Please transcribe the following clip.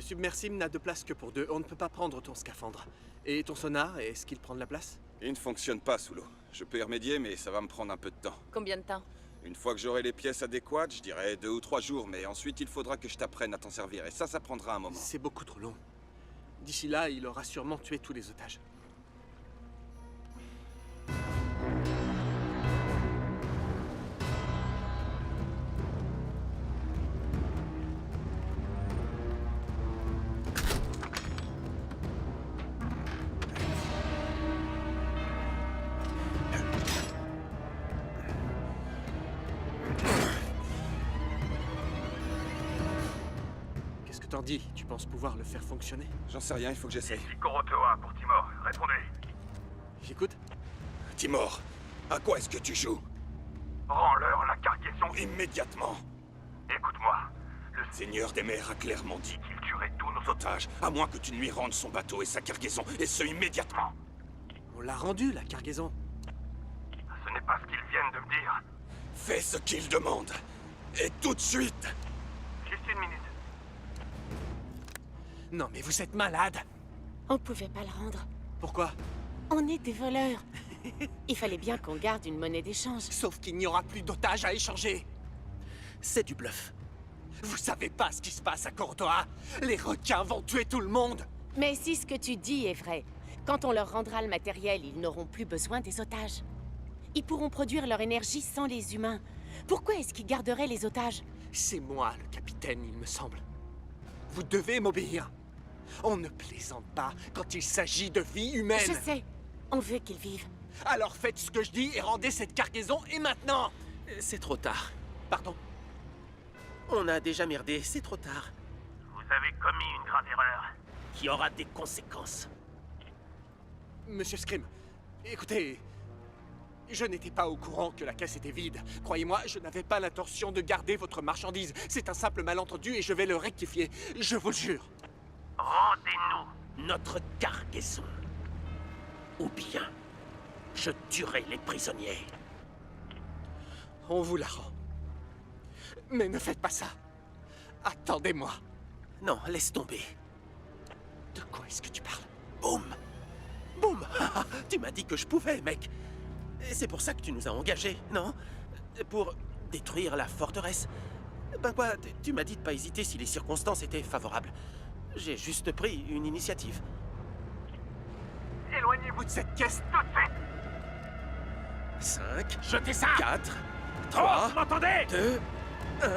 Le submersible n'a de place que pour deux. On ne peut pas prendre ton scaphandre. Et ton sonar, est-ce qu'il prend de la place? Il ne fonctionne pas sous l'eau. Je peux y remédier, mais ça va me prendre un peu de temps. Combien de temps? Une fois que j'aurai les pièces adéquates, je dirais 2 ou 3 jours, mais ensuite il faudra que je t'apprenne à t'en servir, et ça prendra un moment. C'est beaucoup trop long. D'ici là, il aura sûrement tué tous les otages. Qu'est-ce que t'en dis? Tu penses pouvoir le faire fonctionner? J'en sais rien, il faut que j'essaye. Ici Corotoa pour Timor, répondez. J'écoute. Timor, à quoi est-ce que tu joues? Rends-leur la cargaison. Immédiatement. Écoute-moi, le Seigneur des mers a clairement dit qu'il tuerait tous nos otages, à moins que tu ne lui rendes son bateau et sa cargaison, et ce immédiatement. On l'a rendu, la cargaison. Ce n'est pas ce qu'ils viennent de me dire. Fais ce qu'il demande, et tout de suite. Juste une minute. Non, mais vous êtes malade. On pouvait pas le rendre. Pourquoi? On est des voleurs. Il fallait bien qu'on garde une monnaie d'échange. Sauf qu'il n'y aura plus d'otages à échanger. C'est du bluff. Vous savez pas ce qui se passe à Corotoa. Les requins vont tuer tout le monde. Mais si ce que tu dis est vrai, quand on leur rendra le matériel, ils n'auront plus besoin des otages. Ils pourront produire leur énergie sans les humains. Pourquoi est-ce qu'ils garderaient les otages? C'est moi le capitaine, il me semble. Vous devez m'obéir. On ne plaisante pas quand il s'agit de vie humaine. Je sais. On veut qu'ils vivent. Alors faites ce que je dis et rendez cette cargaison, et maintenant. C'est trop tard. Pardon? On a déjà merdé, c'est trop tard. Vous avez commis une grave erreur. Qui aura des conséquences. Monsieur Scream, écoutez... Je n'étais pas au courant que la caisse était vide. Croyez-moi, je n'avais pas l'intention de garder votre marchandise. C'est un simple malentendu et je vais le rectifier. Je vous le jure. Rendez-nous. Notre cargaison. Ou bien, je tuerai les prisonniers. On vous la rend. Mais ne faites pas ça. Attendez-moi. Non, laisse tomber. De quoi est-ce que tu parles? Boum. Boum. Tu m'as dit que je pouvais, mec. C'est pour ça que tu nous as engagés, non? Pour détruire la forteresse. Ben quoi, tu m'as dit de pas hésiter si les circonstances étaient favorables. J'ai juste pris une initiative. Éloignez-vous de cette caisse tout de suite. 5, Jetez ça. 4, Oh, 3, vous m'entendez? 2, 1...